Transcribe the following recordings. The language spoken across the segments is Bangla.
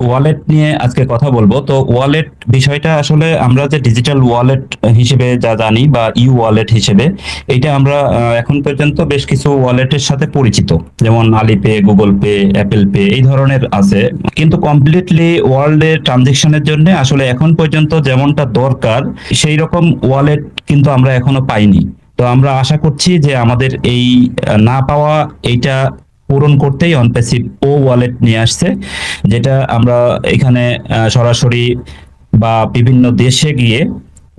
ওয়ালেট নিয়ে আজকে কথা বলবো। তো ওয়ালেট বিষয়টা আসলে আমরা যে ডিজিটাল ওয়ালেট হিসেবে যা জানি বা ইউ ওয়ালেট হিসেবে, এটা আমরা এখন পর্যন্ত বেশ কিছু ওয়ালেটের সাথে পরিচিত, যেমন আলিপে, গুগল পে, অ্যাপেল পে এই ধরনের আছে। কিন্তু কমপ্লিটলি ওয়ার্ল্ডে ট্রানজেকশনের জন্য আসলে এখন পর্যন্ত যেমনটা দরকার সেই রকম ওয়ালেট কিন্তু আমরা এখনো পাইনি। তো আমরা আশা করছি যে আমাদের এই না পাওয়া এইটা পূরণ করতেই অনপ্যাসিভ ও ওয়ালেট নিয়ে আসছে, যেটা আমরা এখানে সরাসরি বা বিভিন্ন দেশে গিয়ে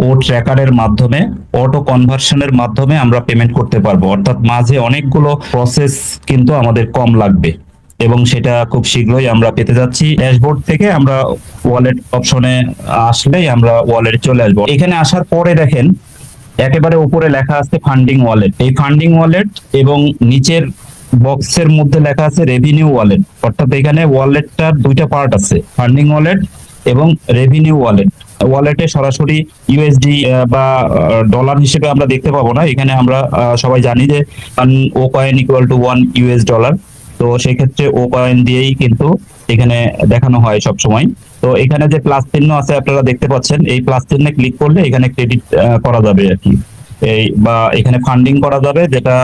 ও ট্র্যাকারের মাধ্যমে, অটো কনভার্সনের মাধ্যমে আমরা পেমেন্ট করতে পারবো। অর্থাৎ মাঝে অনেকগুলো প্রসেস কিন্তু আমাদের কম লাগবে এবং সেটা খুব শীঘ্রই আমরা পেতে যাচ্ছি। ড্যাশবোর্ড থেকে আমরা ওয়ালেট অপশনে আসলেই আমরা ওয়ালেটে চলে আসবো। এখানে আসার পরে দেখেন একেবারে উপরে লেখা আছে ফান্ডিং ওয়ালেট। এই ফান্ডিং ওয়ালেট এবং নিচের বক্সের মধ্যে লেখা আছে রেভিনিউ ওয়ালেট। অর্থাৎ এখানে ওয়ালেটটার দুইটা পার্ট আছে, ফান্ডিং ওয়ালেট এবং রেভিনিউ ওয়ালেট। ওয়ালেটে সরাসরি ইউএসডি বা ডলার হিসেবে আমরা দেখতে পাবো না। এখানে আমরা সবাই জানি যে ও coin equal to 1 US dollar. তো সেই ক্ষেত্রে ও কয়েন দিয়েই কিন্তু এখানে দেখানো হয় সব সময়। তো এখানে যে প্লাস চিহ্ন আছে আপনারা দেখতে পাচ্ছেন, এই প্লাস চিহ্নে ক্লিক করলে এখানে ক্রেডিট করা যাবে আর কি। এই বা এখানে ফান্ডিং করা যাবে, যেটা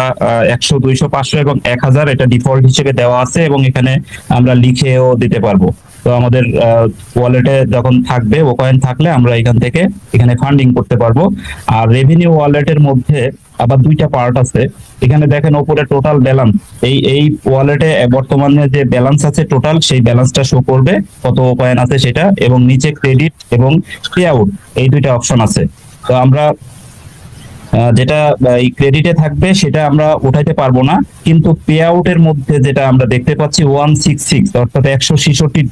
100, 200, 500 এবং 1000 এটা ডিফল্ট হিসেবে দেওয়া আছে এবং এখানে আমরা লিখেও দিতে পারবো। তো আমাদের ওয়ালেটে যখন থাকবে, ও কয়েন থাকলে আমরা এখান থেকে এখানে ফান্ডিং করতে পারবো। আর রেভিনিউ ওয়ালেটের মধ্যে আবার দুইটা পার্ট আছে। এখানে দেখেন উপরে টোটাল ব্যালেন্স, এই ওয়ালেটে বর্তমানে যে ব্যালেন্স আছে টোটাল, সেই ব্যালেন্সটা শো করবে কত কয়েন আছে সেটা, এবং নিচে ক্রেডিট এবং পে আউট এই দুইটা অপশন আছে। তো আমরা যেটা এই ক্রেডিটে থাকবে সেটা আমরা উঠাইতে পারবো না, কিন্তু পে আউটের মধ্যে যেটা আমরা দেখতে পাচ্ছি 166 অর্থাৎ 166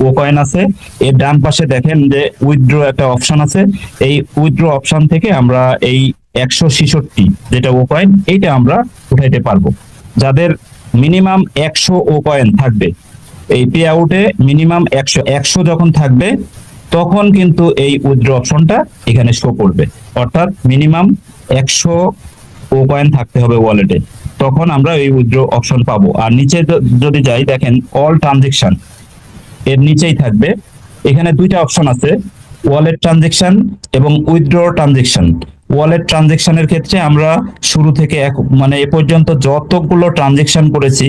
ও কয়েন আছে। এর ডান পাশে দেখেন যে উইথড্র একটা অপশন আছে। এই উইথড্র অপশন থেকে আমরা এই 166 যেটা ও কয়েন এইটা আমরা উঠাইতে পারবো। যাদের মিনিমাম 100 ও কয়েন থাকবে, এই পে আউটে মিনিমাম 100 যখন থাকবে তখন কিন্তু এই উইথড্র অপশনটা এখানে শো করবে। অর্থাৎ মিনিমাম 100 ও কয়েন থাকতে হবে ওয়ালেটে, তখন আমরা এই উইথড্র অপশন পাবো। আর নিচে যদি যাই দেখেন অল ট্রানজেকশন এর নিচেই থাকবে। এখানে দুইটা অপশন আছে, ওয়ালেট ট্রানজেকশন এবং উইথড্র ট্রানজেকশন। ওয়ালেট ট্রানজেকশনের ক্ষেত্রে আমরা শুরু থেকে মানে এ পর্যন্ত যতগুলো ট্রানজেকশন করেছি,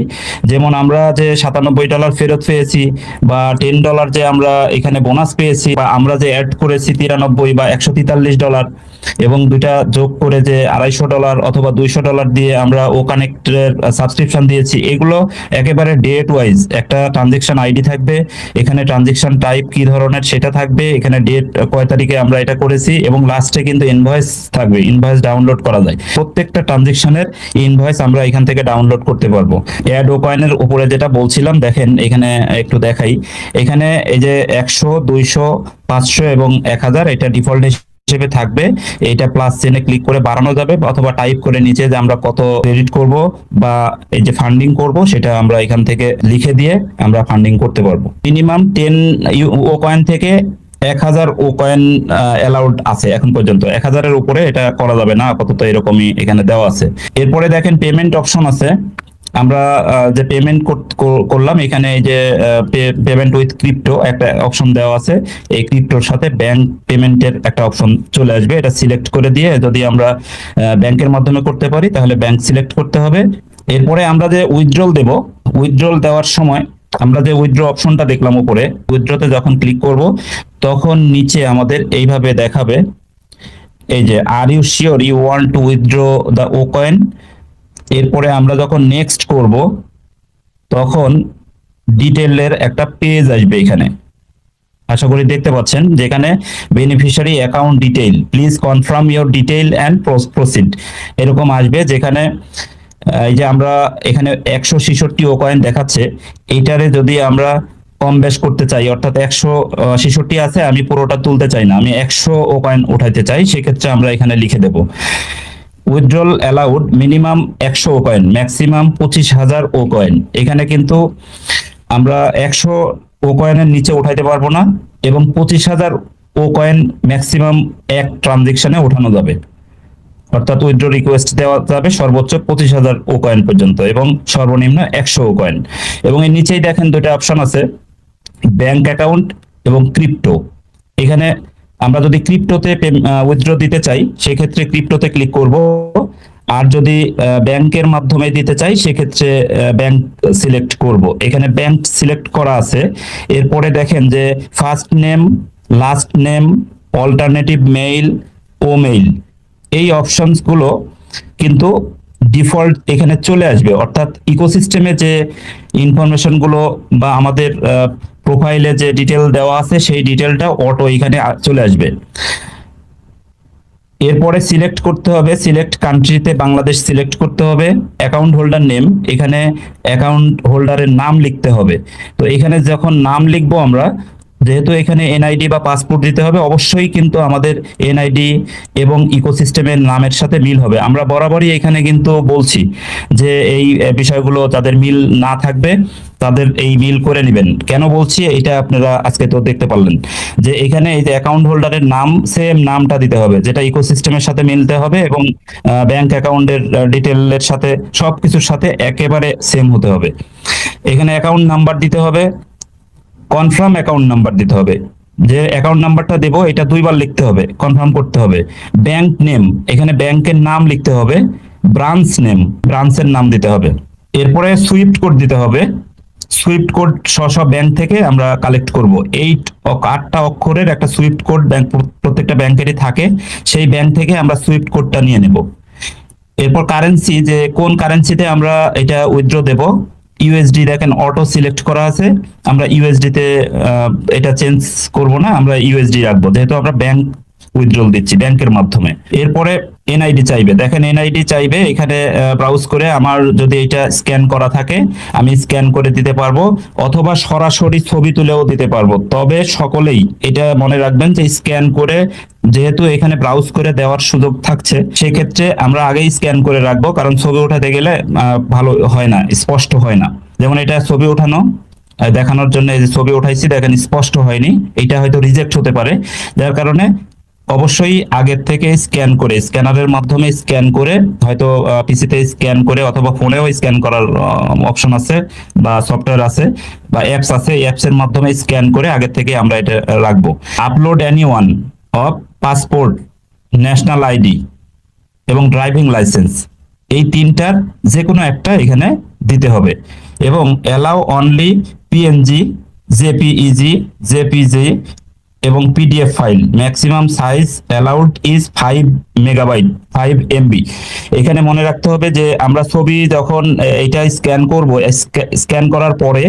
যেমন আমরা যে $97 ফেরত পেয়েছি, বা $10 যে আমরা এখানে বোনাস পেয়েছি, বা আমরা যে অ্যাড করেছি 93 বা $143, এবং দুইটা যোগ করে যে $250 অথবা $200 দিয়ে আমরা ও কানেক্টের সাবস্ক্রিপশন দিয়েছি, এগুলো একেবারে ডেট ওয়াইজ একটা ট্রানজেকশন আইডি থাকবে। এখানে ট্রানজেকশন টাইপ কি ধরনের সেটা থাকবে, এখানে ডেট কয় তারিখে আমরা এটা করেছি, এবং লাস্টে কিন্তু ইনভয়েস থাকবে। ইনভয়েস ডাউনলোড করা যায়, প্রত্যেকটা ট্রানজেকশনের ইনভয়েস আমরা এখান থেকে ডাউনলোড করতে পারবো। অ্যাড ও কয়েনের উপরে যেটা বলছিলাম দেখেন, এখানে একটু দেখাই। এখানে এই যে 100, 200, 500 এবং 1000 এটা ডিফল্ট হিসেবে থাকবে। এটা প্লাস চিহ্নে ক্লিক করে বাড়ানো যাবে, অথবা টাইপ করে নিচে যে আমরা কত ক্রেডিট করব বা এই যে ফান্ডিং করব সেটা আমরা এখান থেকে লিখে দিয়ে আমরা ফান্ডিং করতে পারবো। মিনিমাম 10 ও কয়েন থেকে 1000 ও কয়েন অ্যালাউড আছে এখন পর্যন্ত। 1000-এর উপরে এটা করা যাবে না আপাতত, এরকমই এখানে দেওয়া আছে। এরপরে দেখেন পেমেন্ট অপশন আছে। আমরা যে পেমেন্ট করলাম, এখানে এই যে পেমেন্ট উইথ ক্রিপ্টো একটা অপশন দেওয়া আছে। এই ক্রিপ্টোর সাথে ব্যাংক পেমেন্টের একটা অপশন চলে আসবে। এটা সিলেক্ট করে দিয়ে যদি আমরা ব্যাংকের মাধ্যমে করতে পারি তাহলে ব্যাংক সিলেক্ট করতে হবে। এরপরে আমরা যে উইথড্রল দেব, উইথড্রল দেওয়ার সময় আমরা যে উইথড্র অপশনটা দেখলাম উপরে, উইথড্রতে যখন ক্লিক করব তখন নিচে আমাদের এইভাবে দেখাবে, এই যে are you sure you want to withdraw the ও কয়েন। এরপরে আমরা যখন নেক্সট করব তখন ডিটেইলের একটা পেজ আসবে এখানে, আশা করি দেখতে পাচ্ছেন, যেখানে beneficiary account detail, please confirm your detail and proceed এরকম আসবে। যেখানে এই যে আমরা এখানে 166 ও কয়েন দেখাচ্ছে, এইটারে যদি আমরা কম বেশ করতে চাই, অর্থাৎ 166 আছে, আমি পুরোটা তুলতে চাই না, আমি 100 ও কয়েন উঠাইতে চাই, সেক্ষেত্রে আমরা এখানে লিখে দেব উইথড্রল অ্যালাউড মিনিমাম 100 ও কয়েন, ম্যাক্সিমাম 25,000 ও কয়েন। এখানে কিন্তু আমরা 100 ও কয়েনের নিচে উঠাইতে পারবো না, এবং 25,000 ও কয়েন ম্যাক্সিমাম এক ট্রানজেকশনে ওঠানো যাবে। অর্থাৎ উইথড্র রিকোয়েস্ট দেওয়া যাবে সর্বোচ্চ 25,000 ও কয়েন পর্যন্ত, এবং সর্বনিম্ন 100 ও কয়েন। এবং এর নিচেই দেখেন দুইটা অপশন আছে, ব্যাংক অ্যাকাউন্ট এবং ক্রিপ্টো। এখানে আমরা যদি ক্রিপ্টোতে উইথড্র দিতে চাই সেক্ষেত্রে ক্রিপ্টোতে ক্লিক করব, আর যদি ব্যাংকের মাধ্যমে দিতে চাই সেক্ষেত্রে ব্যাংক সিলেক্ট করব। এখানে ব্যাংক সিলেক্ট করা আছে। এরপরে দেখেন যে first name, last name, alternative mail, ও মেইল, এই অপশনস গুলো কিন্তু ডিফল্ট এখানে চলে আসবে, অর্থাৎ ইকোসিস্টেমে যে ইনফরমেশন গুলো বা আমাদের প্রোফাইলে যে ডিটেল দেওয়া আছে সেই ডিটেলটা অটো এখানে চলে আসবে। এরপরে সিলেক্ট করতে হবে, সিলেক্ট কান্ট্রিতে বাংলাদেশ সিলেক্ট করতে হবে। অ্যাকাউন্ট হোল্ডার নেম, এখানে অ্যাকাউন্ট হোল্ডারের নাম লিখতে হবে। তো এখানে যখন নাম লিখবো আমরা, যেহেতু এখানে এনআইডি বা পাসপোর্ট দিতে হবে, অবশ্যই কিন্তু আমাদের এনআইডি এবং ইকোসিস্টেমের নামের সাথে মিল হবে। আমরা বরাবরই এখানে কিন্তু বলছি যে এই বিষয়গুলো যাদের মিল না থাকবে তাদের এই মিল করে নেবেন। কেন বলছি এটা আপনারা আজকে তো দেখতে পারলেন যে এখানে এই যে অ্যাকাউন্ট হোল্ডারের নাম, সেম নামটা দিতে হবে যেটা ইকোসিস্টেমের সাথে মিলতে হবে, এবং ব্যাংক অ্যাকাউন্টের ডিটেলের সাথে সবকিছুর সাথে একেবারে সেম হতে হবে। এখানে অ্যাকাউন্ট নাম্বার দিতে হবে, কনফার্ম অ্যাকাউন্ট নাম্বার দিতে হবে। যে অ্যাকাউন্ট নাম্বারটা দেবো এটা দুইবার লিখতে হবে, কনফার্ম করতে হবে। ব্যাংক নেম, এখানে ব্যাংকের নাম লিখতে হবে। ব্রাঞ্চ নেম, ব্রাঞ্চের নাম দিতে হবে। এরপরে সুইফট কোড দিতে হবে। সুইফট কোড সব ব্যাংক থেকে আমরা কালেক্ট করব। 8টা অক্ষরের একটা সুইফট কোড ব্যাংক, প্রত্যেকটা ব্যাংকেরই থাকে, সেই ব্যাংক থেকে আমরা সুইফট কোডটা নিয়ে নেব। এরপর কারেন্সি, যে কোন কারেন্সিতে আমরা এটা উইথড্র দেব। ইউএসডি দেখেন অটো সিলেক্ট করা আছে, আমরা ইউএসডি তে এটা চেঞ্জ করব না, আমরা ইউএসডি রাখবো যেহেতু আমরা ব্যাংক উইথড্রল দিচ্ছি ব্যাংকের মাধ্যমে। এরপরে এনআইডি চাইবে, দেখেন এনআইডি চাইবে, এখানে ব্রাউজ করে আমার যদি এটা স্ক্যান করা থাকে আমি স্ক্যান করে দিতে পারবো, অথবা সরাসরি ছবি তুলেও দিতে পারবো। তবে সকলেই এটা মনে রাখবেন যে স্ক্যান করে, যেহেতু এখানে ব্রাউজ করে দেওয়ার সুযোগ থাকছে, সেক্ষেত্রে আমরা আগেই স্ক্যান করে রাখবো, কারণ ছবি ওঠাতে গেলে ভালো হয় না, স্পষ্ট হয় না। যেমন এটা ছবি ওঠানো দেখানোর জন্য এই যে ছবি উঠাইছি, দেখেন স্পষ্ট হয়নি, এটা হয়তো রিজেক্ট হতে পারে। যার কারণে অবশ্যই আগের থেকে স্ক্যান করে, স্ক্যানারের মাধ্যমে স্ক্যান করে, হয়তো পিসিতে স্ক্যান করে অথবা ফোনেও স্ক্যান করার অপশন আছে বা সফটওয়্যার আছে বা অ্যাপস আছে, এই অ্যাপস এর মাধ্যমে স্ক্যান করে আগের থেকে আমরা এটা রাখবো। Upload any one of passport, national ID এবং ড্রাইভিং লাইসেন্স, এই তিনটার যে কোনো একটা এখানে দিতে হবে। এবং allow only PNG, JPEG, JPG এবং PDF file, maximum size allowed is 5 megabyte, 5 MB। এখানে মনে রাখতে হবে যে আমরা ছবি যখন এটা স্ক্যান করব, স্ক্যান করার পরে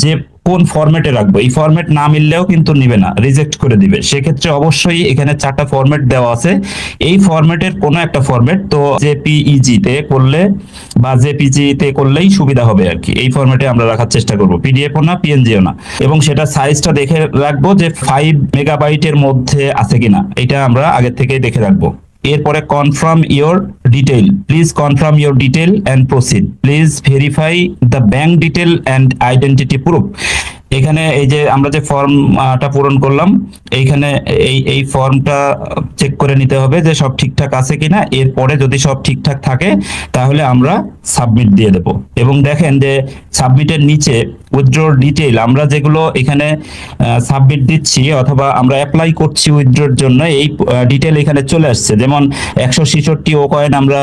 যে কোন ফরম্যাটে রাখবো, এই ফরম্যাট না মিললেও কিন্তু নিবে না, রিজেক্ট করে দিবে। সেক্ষেত্রে অবশ্যই এখানে 4টা ফরম্যাট দেওয়া আছে, এই ফরম্যাটের কোনো একটা ফরম্যাট, তো জেপিইজি তে করলে বা জেপিজি তে করলেই সুবিধা হবে আর কি। এই ফরম্যাটে আমরা রাখার চেষ্টা করব, পিডিএফ ও না পিএনজিও না। এবং সেটা সাইজটা দেখে রাখবো যে 5 মেগাবাইটের মধ্যে আছে কিনা, এটা আমরা আগে থেকে দেখে রাখবো। এরপরে confirm your detail, please confirm your detail and proceed, please verify the bank detail and identity proof. এখানে এই যে আমরা যে ফর্মটা পূরণ করলাম, এইখানে এই ফর্মটা চেক করে নিতে হবে যে সব ঠিকঠাক আছে কিনা। এরপরে যদি সব ঠিকঠাক থাকে তাহলে আমরা সাবমিট দিয়ে দেব। এবং দেখেন যে সাবমিটের নিচে উইথড্রর ডিটেইল, আমরা যেগুলো এখানে সাবমিট দিচ্ছি অথবা আমরা অ্যাপ্লাই করছি উইথড্রর জন্য, এই ডিটেইল এখানে চলে আসছে। যেমন 166 ও কয়েন, আমরা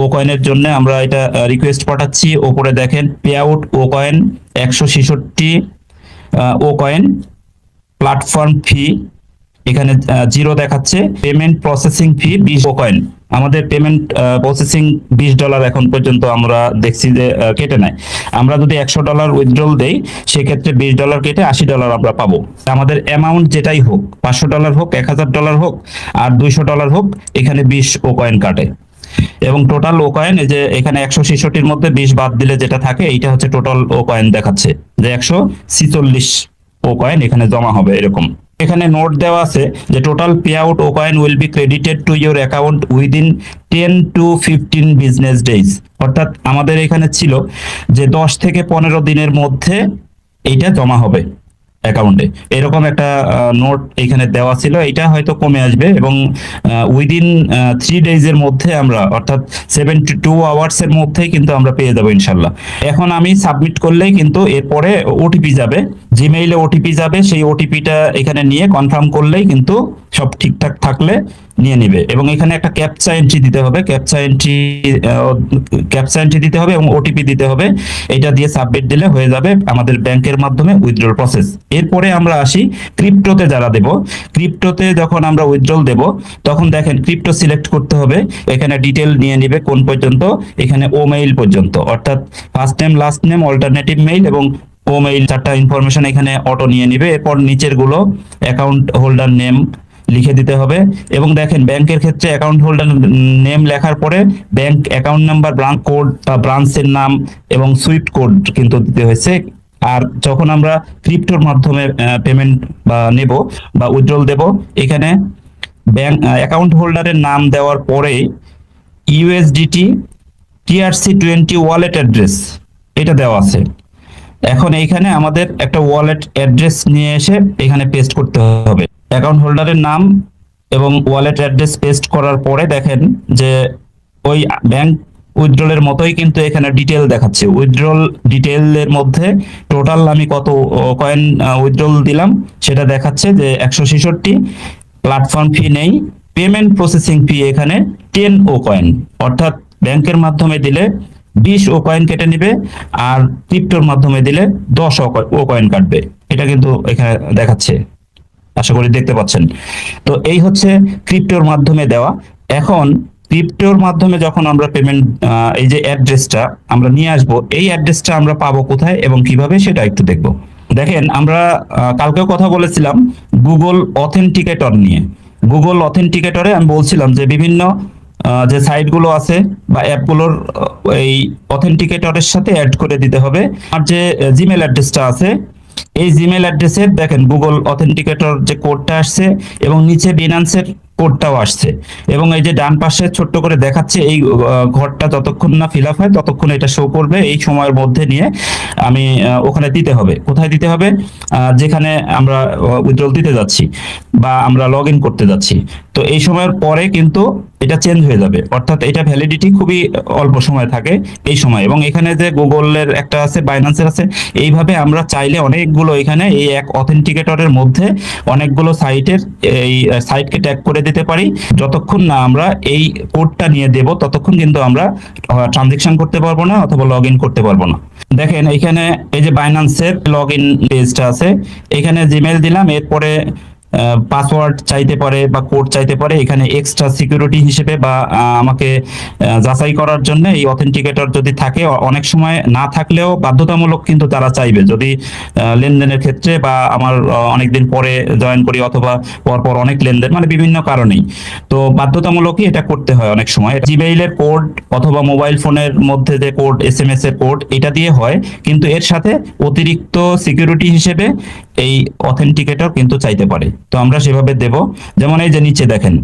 ও কয়েনের জন্য আমরা এটা রিকোয়েস্ট পাঠাচ্ছি। ওপরে দেখেন পে আউট ও কয়েন 166 ও কয়েন, প্ল্যাটফর্ম ফি এখানে 0 দেখাচ্ছে, পেমেন্ট প্রসেসিং ফি 20 ও কয়েন। আমাদের পেমেন্ট প্রসেসিং $20 এখন পর্যন্ত আমরা দেখছি যে কেটে নেয়। আমরা যদি $100 উইথড্রল দেই সেক্ষেত্রে $20 কেটে $80 আমরা পাবো। আমাদের অ্যামাউন্ট যেটাই হোক, $500 হোক, $1000 হোক আর $200 হোক, এখানে 20 ও কয়েন কাটে। এবং টোটাল ও কয়েন, এই যে এখানে 166-র মধ্যে 20 বাদ দিলে যেটা থাকে এইটা হচ্ছে টোটাল ও কয়েন দেখাচ্ছে যে 146 ও কয়েন এখানে জমা হবে এরকম। এখানে নোট দেওয়া আছে যে total payout O coin will be credited to your account within 10 to 15 business days. অর্থাৎ আমাদের এখানে ছিল যে 10 থেকে 15 দিনের মধ্যে এইটা জমা হবে। অ্যাকাউন্টে, এরকম একটা নোট এখানে দেওয়া ছিল। এটা হয়তো কমে আসবে এবং উইদিন 3 ডেজ এর মধ্যে আমরা, অর্থাৎ 72 আওয়ার্স এর মধ্যেই কিন্তু আমরা পেয়ে যাবো ইনশাল্লাহ। এখন আমি সাবমিট করলেই কিন্তু এরপরে ওটিপি যাবে, জিমেইলে ওটিপি যাবে, সেই ওটিপিটা এখানে নিয়ে কনফার্ম করলেই কিন্তু সব ঠিকঠাক থাকলে নিয়ে নিবে। এবং এখানে একটা ক্যাপচা এন্ট্রি দিতে হবে, ক্যাপচা এন্ট্রি দিতে হবে এবং ওটিপি দিতে হবে। এটা দিয়ে সাবমিট দিলে হয়ে যাবে আমাদের ব্যাংকের মাধ্যমে উইথড্রল প্রসেস। এরপরে আমরা আসি ক্রিপ্টোতে যারা দেব। ক্রিপ্টোতে যখন আমরা উইথড্রল দেব তখন দেখেন ক্রিপ্টো সিলেক্ট করতে হবে। এখানে ডিটেল নিয়ে নিবে কোন পর্যন্ত, এখানে ও মেইল পর্যন্ত, অর্থাৎ first name, last name, alternative mail এবং ও মেইল, 4টা ইনফরমেশন এখানে অটো নিয়ে নিবে। এরপর নিচের গুলো অ্যাকাউন্ট হোল্ডার নেম লিখে দিতে হবে। এবং দেখেন ব্যাংকের ক্ষেত্রে অ্যাকাউন্ট হোল্ডার নেম লেখার পরে bank account number, branch code বা ব্রাঞ্চের নাম এবং সুইফট কোড কিন্তু দিতে হয়েছে। আর যখন আমরা ক্রিপ্টোর মাধ্যমে পেমেন্ট বা নেব বা উইথড্রল দেব, এখানে ব্যাংক অ্যাকাউন্ট হোল্ডারের নাম দেওয়ার পরে ইউএসডিটি TRC20 ওয়ালেট অ্যাড্রেস এটা দেওয়া আছে। এখন এইখানে আমাদের একটা ওয়ালেট অ্যাড্রেস নিয়ে এসে এখানে পেস্ট করতে হবে। অ্যাকাউন্ট হোল্ডারের নাম এবং ওয়ালেট অ্যাড্রেস পেস্ট করার পরে দেখেন যে ওই ব্যাংক উইথড্রলের মতোই কিন্তু এখানে ডিটেল দেখাচ্ছে। উইথড্রল ডিটেলের মধ্যে টোটাল আমি কত কয়েন উইথড্রল দিলাম সেটা দেখাচ্ছে যে 166। প্ল্যাটফর্ম ফি নেই, পেমেন্ট প্রসেসিং ফি এখানে 10 ও কয়েন, অর্থাৎ ব্যাংকের মাধ্যমে দিলে 20 ও কয়েন কেটে নিবে, আর ক্রিপ্টোর মাধ্যমে দিলে 10 ও কয়েন কাটবে। এটা কিন্তু এখানে দেখাচ্ছে, আশা করি দেখতে পাচ্ছেন। তো এই হচ্ছে ক্রিপ্টোর মাধ্যমে দেওয়া। এখন ক্রিপ্টোর মাধ্যমে যখন আমরা পেমেন্ট, এই যে অ্যাড্রেসটা আমরা নিয়ে আসব, এই অ্যাড্রেসটা আমরা পাবো কোথায় এবং কিভাবে সেটা একটু দেখব। দেখেন আমরা কালকেও কথা বলেছিলাম গুগল অথেন্টিকেটর নিয়ে। গুগল অথেন্টিকেটরে আমি বলছিলাম যে বিভিন্ন যে সাইটগুলো আছে বা অ্যাপগুলোর এই অথেন্টিকেটরের সাথে অ্যাড করে দিতে হবে। আর যে জিমেল অ্যাড্রেসটা আছে, এই জিমেল অ্যাড্রেসে দেখেন গুগল অথেন্টিকেটর যে কোডটা আসছে এবং নিচে বিনান্সের কোডটাও আসছে। এবং এই যে ডান পাশে ছোট্ট করে দেখাচ্ছে, এই ঘরটা যতক্ষণ না ফিল আপ হয় ততক্ষণ এটা শো করবে। এই সময়ের মধ্যে নিয়ে আমি ওখানে দিতে হবে। কোথায় দিতে হবে? যেখানে আমরা উইথড্রল দিতে যাচ্ছি বা আমরা লগ ইন করতে যাচ্ছি। তো এই সময়ের পরে কিন্তু এটা চেঞ্জ হয়ে যাবে, অর্থাৎ এটা ভ্যালিডিটি খুবই অল্প সময় থাকে এই সময়। এবং এখানে যে গুগলের একটা আছে, বাইন্যান্সের আছে, এইভাবে আমরা চাইলে অনেকগুলো এখানে এই এক অথেন্টিকেটরের মধ্যে অনেকগুলো সাইটের এই সাইটকে ট্যাগ করে দিতে পারি। যতক্ষণ না আমরা এই কোডটা নিয়ে দেব ততক্ষণ কিন্তু আমরা ট্রানজেকশন করতে পারবো না অথবা লগ ইন করতে পারবো না। দেখেন এখানে এই যে বাইন্যান্সের লগ ইন পেজটা আছে, এখানে জিমেল দিলাম, এরপরে পাসওয়ার্ড চাইতে পারে বা কোড চাইতে পারে। এখানে এক্সট্রা সিকিউরিটি হিসেবে বা আমাকে যাচাই করার জন্য এই অথেন্টিকেটর যদি থাকে, অনেক সময় না থাকলেও বাধ্যতামূলক কিন্তু তারা চাইবে, যদি লেনদেনের ক্ষেত্রে বা আমার অনেকদিন পরে জয়েন করি অথবা পরপর অনেক লেনদেন, মানে বিভিন্ন কারণেই, তো বাধ্যতামূলকই এটা করতে হয় অনেক সময়। জিমেইলের কোড অথবা মোবাইল ফোনের মধ্যে যে কোড, SMS এর কোড, এটা দিয়ে হয়, কিন্তু এর সাথে অতিরিক্ত সিকিউরিটি হিসেবে এই অথেন্টিকেটর কিন্তু চাইতে পারে। তো আমরা সেভাবে দেব। যেমন এই যে নিচে দেখেন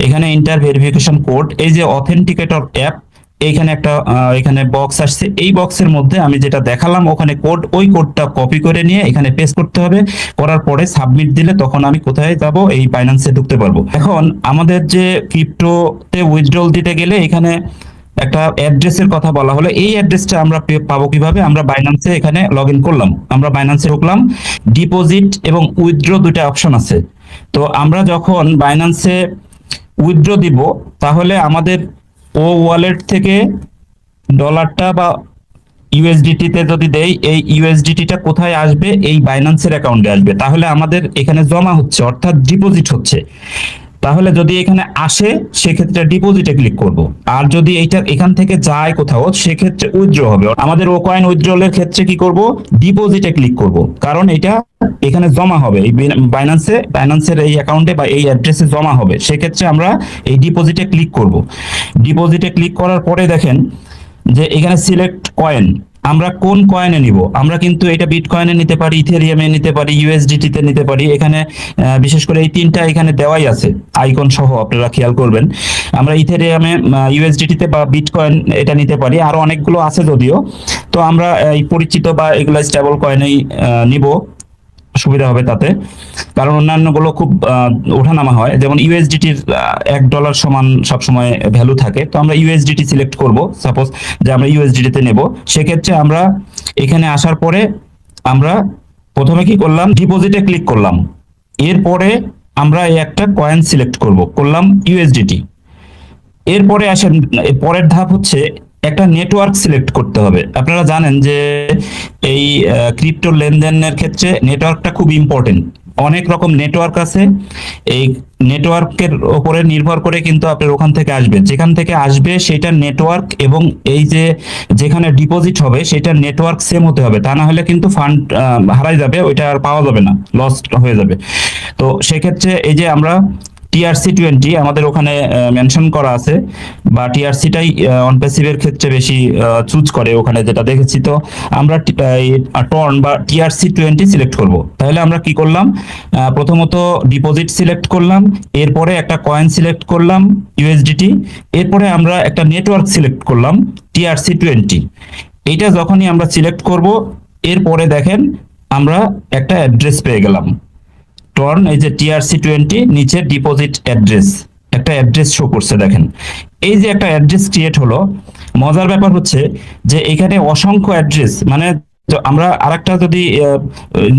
এখানে ইন্টার ভেরিফিকেশন কোড, এই যে অথেন্টিকেটর অ্যাপ, এইখানে একটা এখানে বক্স আসছে। এই বক্সের মধ্যে আমি যেটা দেখালাম ওখানে কোড, ওই কোডটা কপি করে নিয়ে এখানে পেস্ট করতে হবে। করার পরে সাবমিট দিলে তখন আমি কোথায় যাব? এই বাইন্যান্সে ঢুকতে পারবো। এখন আমাদের যে ক্রিপ্টোতে উইথড্রল দিতে গেলে এখানে একটা অ্যাড্রেসের কথা বলা হলো, এই অ্যাড্রেসটা আমরা পাবো কিভাবে? আমরা বাইন্যান্সে এখানে লগ ইন করলাম, আমরা বাইন্যান্সে ঢুকলাম, ডিপোজিট এবং উইথড্র দুইটা অপশন আছে। তো আমরা যখন বাইন্যান্সে উইথড্র দিব তাহলে আমাদের ও ওয়ালেট থেকে ডলারটা বা ইউএসডিটিতে যদি দেই, এই ইউএসডিটিটা কোথায় আসবে? এই বাইন্যান্সের অ্যাকাউন্টে আসবে। তাহলে আমাদের এখানে জমা হচ্ছে, অর্থাৎ ডিপোজিট হচ্ছে। তাহলে যদি এখানে আসে সেক্ষেত্রে ডিপোজিটে ক্লিক করব, আর যদি এইটা এখান থেকে যায় কোথাও সেক্ষেত্রে উইথড্র হবে। আমাদের ও কয়েন উইথড্রলের ক্ষেত্রে কি করব? ডিপোজিটে ক্লিক করব, কারণ এটা এখানে জমা হবে, এই বাইন্যান্সের এই অ্যাকাউন্টে বা এই অ্যাড্রেসে জমা হবে। সেক্ষেত্রে আমরা এই ডিপোজিটে ক্লিক করব। ডিপোজিটে ক্লিক করার পরে দেখেন যে এখানে সিলেক্ট কয়েন, আমরা কোন কয়েনে নিব। আমরা কিন্তু এটা বিটকয়েনে নিতে পারি, ইথেরিয়ামে নিতে পারি, ইউএসডিটিতে নিতে পারি। এখানে বিশেষ করে এই তিনটা এখানে দেওয়াই আছে আইকন সহ, আপনারা খেয়াল করবেন। আমরা ইথেরিয়ামে, ইউএসডিটিতে বা বিটকয়েন এটা নিতে পারি, আরো অনেকগুলো আছে যদিও। তো আমরা এই পরিচিত বা এগুলো স্টেবল কয়েনেই নিব। সুবিধা হবে তাতে, কারণ অন্যান্য গুলো খুব ওঠানামা হয়। যেমন ইউএসডিটির $1 সমান সবসময় ভ্যালু থাকে, তো আমরা ইউএসডিটি সিলেক্ট করব। সাপোজ যে আমরা ইউএসডিটি তে নেব, সেক্ষেত্রে আমরা এখানে আসার পরে আমরা প্রথমে কি করলাম, ডিপোজিটে ক্লিক করলাম। এরপরে আমরা এই একটা কয়েন সিলেক্ট করলাম ইউএসডিটি। এরপরে আসেন, পরের ধাপ হচ্ছে একটা নেটওয়ার্ক সিলেক্ট করতে হবে। আপনারা জানেন যে এই ক্রিপ্টো লেনদেনের ক্ষেত্রে নেটওয়ার্কটা খুব ইম্পর্টেন্ট। অনেক রকম নেটওয়ার্ক আছে, এই নেটওয়ার্কের উপরে নির্ভর করে কিন্তু আপনার ওখান থেকে আসবে, যেখান থেকে আসবে সেটা নেটওয়ার্ক এবং এই যে যেখানে ডিপোজিট হবে সেটা নেটওয়ার্ক সেম হতে হবে, তা না হলে কিন্তু ফান্ড হারাই যাবে, ওইটা আর পাওয়া যাবে না, লস্ট হয়ে যাবে। তো সেক্ষেত্রে এই যে আমরা TRC20 আমাদের ওখানে মেনশন করা আছে, বা টিআরসিটাই অন প্যাসিভের ক্ষেত্রে বেশি চুজ করে ওখানে যেটা দেখেছি। তো আমরা টর্ন বা TRC20 সিলেক্ট করব। তাহলে আমরা কি করলাম, প্রথমত ডিপোজিট সিলেক্ট করলাম, এরপরে একটা কয়েন সিলেক্ট করলাম ইউএসডিটি, এরপরে আমরা একটা নেটওয়ার্ক সিলেক্ট করলাম TRC20। এইটা যখনই আমরা সিলেক্ট করব, এরপরে দেখেন আমরা একটা অ্যাড্রেস পেয়ে গেলাম। টর্ন এই যে TRC20 নিচে ডিপোজিট অ্যাড্রেস, একটা অ্যাড্রেস শো করছে দেখেন। এই যে একটা অ্যাড্রেস ক্রিয়েট হলো, মজার ব্যাপার হচ্ছে যে এখানে অসংখ্য অ্যাড্রেস, মানে আমরা আরেকটা যদি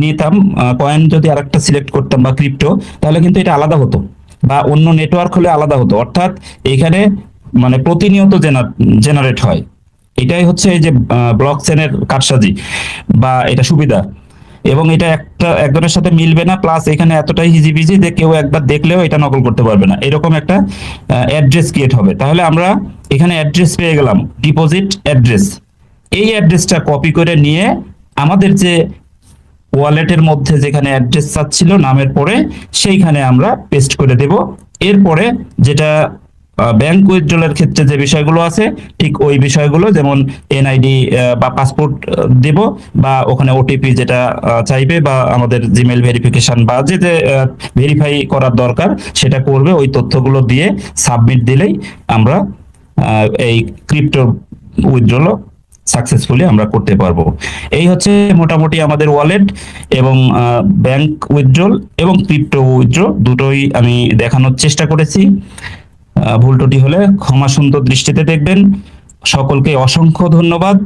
নিতাম কয়েন, যদি আরেকটা সিলেক্ট করতাম বা ক্রিপ্টো, তাহলে কিন্তু এটা আলাদা হতো, বা অন্য নেটওয়ার্ক হলে আলাদা হতো। অর্থাৎ এখানে মানে প্রতিনিয়ত জেনারেট হয়। এটাই হচ্ছে এই যে ব্লক চেনের কারসাজি বা এটা সুবিধা। এবং এটা একজনের সাথে মিলবে না, প্লাস এখানে এতটাই হিজিবিজি যে কেউ একবার দেখলেও এটা নকল করতে পারবে না, এরকম একটা অ্যাড্রেস ক্রিয়েট হবে। তাহলে আমরা এখানে অ্যাড্রেস পেয়ে গেলাম, ডিপোজিট অ্যাড্রেস। এই অ্যাড্রেসটা কপি করে নিয়ে আমাদের যে ওয়ালেটের মধ্যে যেখানে অ্যাড্রেস চাচ্ছিল নামের পরে, সেইখানে আমরা পেস্ট করে দেব। এরপরে যেটা ব্যাংক উইথড্রলের ক্ষেত্রে যে বিষয়গুলো আছে, ঠিক ওই বিষয়গুলো, যেমন এনআইডি বা পাসপোর্ট দেব, বা ওখানে ওটিপি যেটা চাইবে, বা আমাদের জিমেল ভেরিফিকেশন বা যে যে ভেরিফাই করার দরকার সেটা করবে, ওই তথ্যগুলো দিয়ে সাবমিট দিলেই আমরা এই ক্রিপ্টো উইথড্রল সাকসেসফুলি আমরা করতে পারবো। এই হচ্ছে মোটামুটি আমাদের ওয়ালেট এবং ব্যাংক উইথড্রল এবং ক্রিপ্টো উইথড্র দুটোই আমি দেখানোর চেষ্টা করেছি। ভুল ত্রুটি হলে ক্ষমা সুন্দর দৃষ্টিতে দেখবেন। সকলকে অসংখ্য ধন্যবাদ।